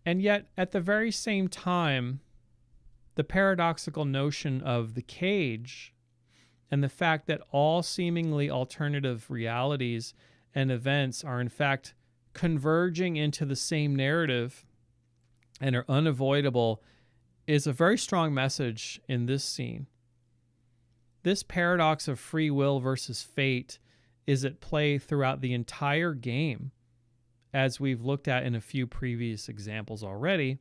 And yet, at the very same time, the paradoxical notion of the cage and the fact that all seemingly alternative realities and events are in fact converging into the same narrative and are unavoidable is a very strong message in this scene. This paradox of free will versus fate is at play throughout the entire game, as we've looked at in a few previous examples already.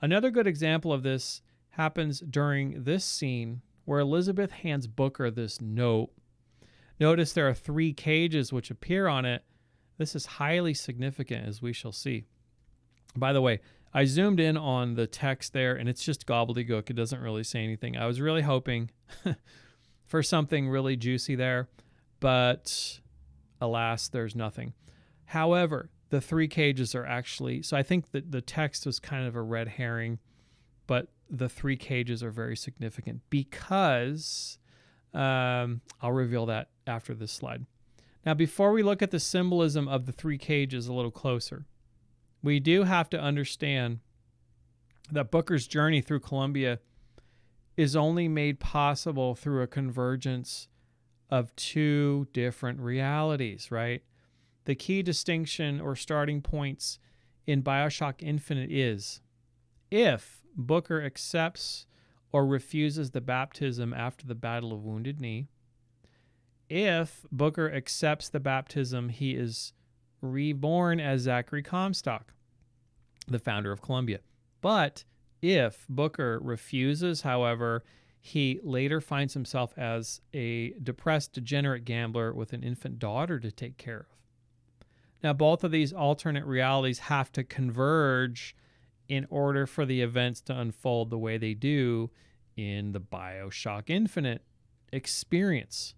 Another good example of this happens during this scene where Elizabeth hands Booker this note. Notice there are 3 cages which appear on it. This is highly significant, as we shall see. By the way, I zoomed in on the text there, and it's just gobbledygook. It doesn't really say anything. I was really hoping for something really juicy there, but alas, there's nothing. However, the 3 cages are actually, so I think that the text was kind of a red herring, but the 3 cages are very significant because I'll reveal that after this slide. Now, before we look at the symbolism of the 3 cages a little closer, we do have to understand that Booker's journey through Columbia is only made possible through a convergence of 2 different realities, right? The key distinction or starting points in Bioshock Infinite is if Booker accepts or refuses the baptism after the Battle of Wounded Knee, if Booker accepts the baptism, he is reborn as Zachary Comstock, the founder of Columbia. But if Booker refuses, however, he later finds himself as a depressed, degenerate gambler with an infant daughter to take care of. Now, both of these alternate realities have to converge in order for the events to unfold the way they do in the Bioshock Infinite experience.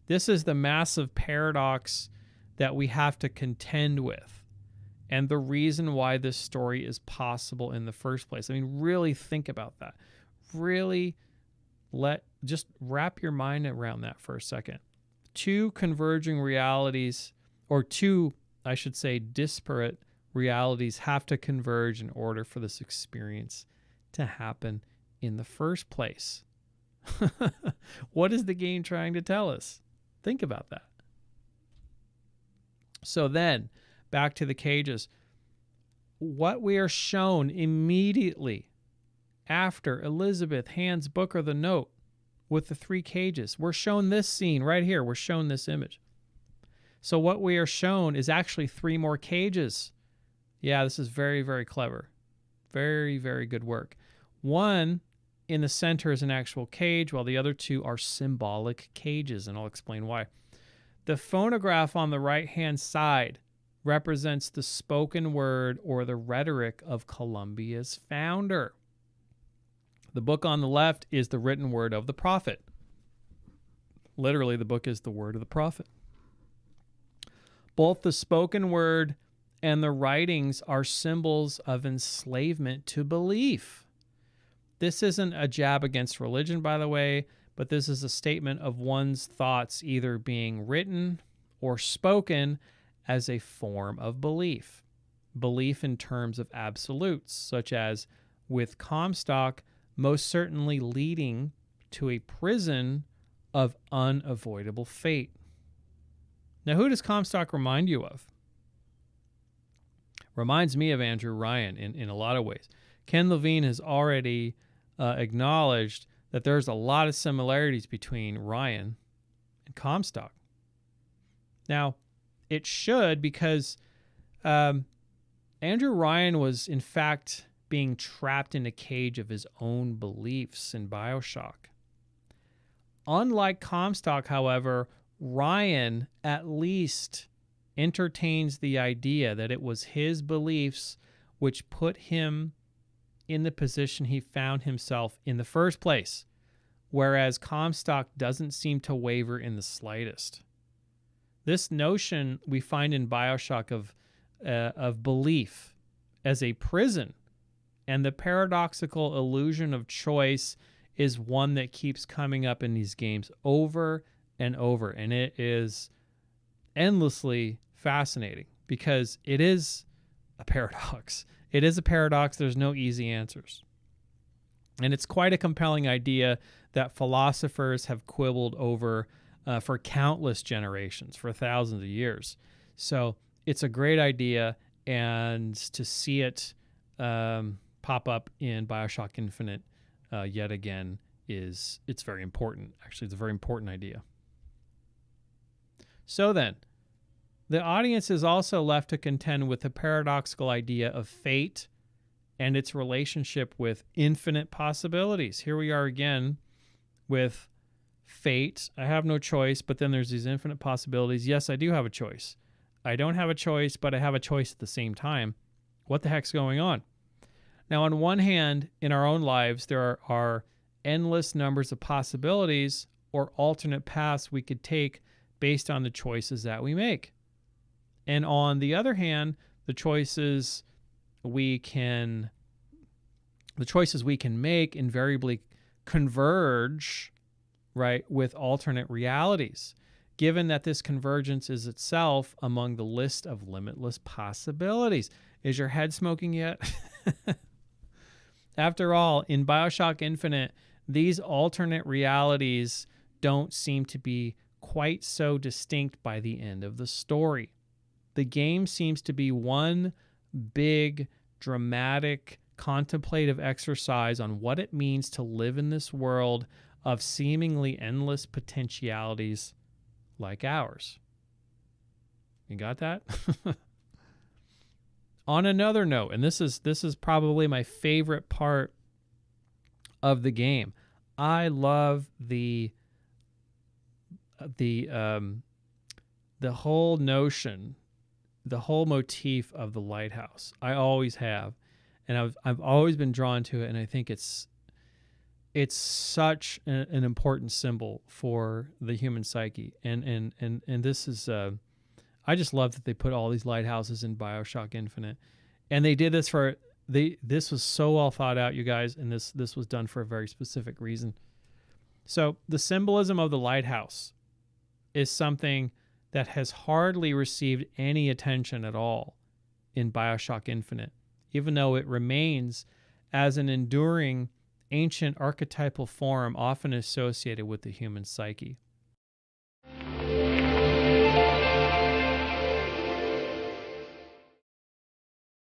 This is the massive paradox that we have to contend with, and the reason why this story is possible in the first place. I mean, really think about that. Really just wrap your mind around that for a second. 2 converging realities, or 2, I should say, disparate realities have to converge in order for this experience to happen in the first place. What is the game trying to tell us? Think about that. So then, back to the cages. What we are shown immediately after Elizabeth hands Booker the note with the 3 cages, we're shown this scene right here. We're shown this image. So what we are shown is actually 3 more cages. Yeah, this is very, very clever. Very, very good work. One in the center is an actual cage, while the other 2 are symbolic cages, and I'll explain why. The phonograph on the right-hand side represents the spoken word or the rhetoric of Columbia's founder. The book on the left is the written word of the prophet. Literally, the book is the word of the prophet. Both the spoken word and the writings are symbols of enslavement to belief. This isn't a jab against religion, by the way, but this is a statement of one's thoughts either being written or spoken as a form of belief. Belief in terms of absolutes, such as with Comstock, most certainly leading to a prison of unavoidable fate. Now, who does Comstock remind you of? Reminds me of Andrew Ryan in a lot of ways. Ken Levine has already acknowledged that there's a lot of similarities between Ryan and Comstock. Now, it should, because Andrew Ryan was, in fact, being trapped in a cage of his own beliefs in Bioshock. Unlike Comstock, however, Ryan at least entertains the idea that it was his beliefs which put him in the position he found himself in the first place, whereas Comstock doesn't seem to waver in the slightest. This notion we find in Bioshock of belief as a prison, and the paradoxical illusion of choice is one that keeps coming up in these games over and over, and it is endlessly fascinating because it is a paradox. It is a paradox. There's no easy answers. And it's quite a compelling idea that philosophers have quibbled over for countless generations, for thousands of years. So it's a great idea, and to see it pop up in Bioshock Infinite yet again it's very important. Actually, it's a very important idea. So then, the audience is also left to contend with the paradoxical idea of fate and its relationship with infinite possibilities. Here we are again with fate. I have no choice, but then there's these infinite possibilities. Yes, I do have a choice. I don't have a choice, but I have a choice at the same time. What the heck's going on? Now, on one hand, in our own lives, there are endless numbers of possibilities or alternate paths we could take based on the choices that we make. And on the other hand, the choices we can make invariably converge, right, with alternate realities, given that this convergence is itself among the list of limitless possibilities. Is your head smoking yet? After all, in Bioshock Infinite, these alternate realities don't seem to be quite so distinct by the end of the story. The game seems to be one big, dramatic, contemplative exercise on what it means to live in this world of seemingly endless potentialities like ours. You got that? On another note, and this is probably my favorite part of the game, I love the whole notion, the whole motif of the lighthouse. I always have, and I've always been drawn to it, and I think it's such an important symbol for the human psyche. And this is I just love that they put all these lighthouses in Bioshock Infinite, and they did this this was so well thought out, you guys, and this was done for a very specific reason. So the symbolism of the lighthouse is something that has hardly received any attention at all in Bioshock Infinite, even though it remains as an enduring ancient archetypal form often associated with the human psyche.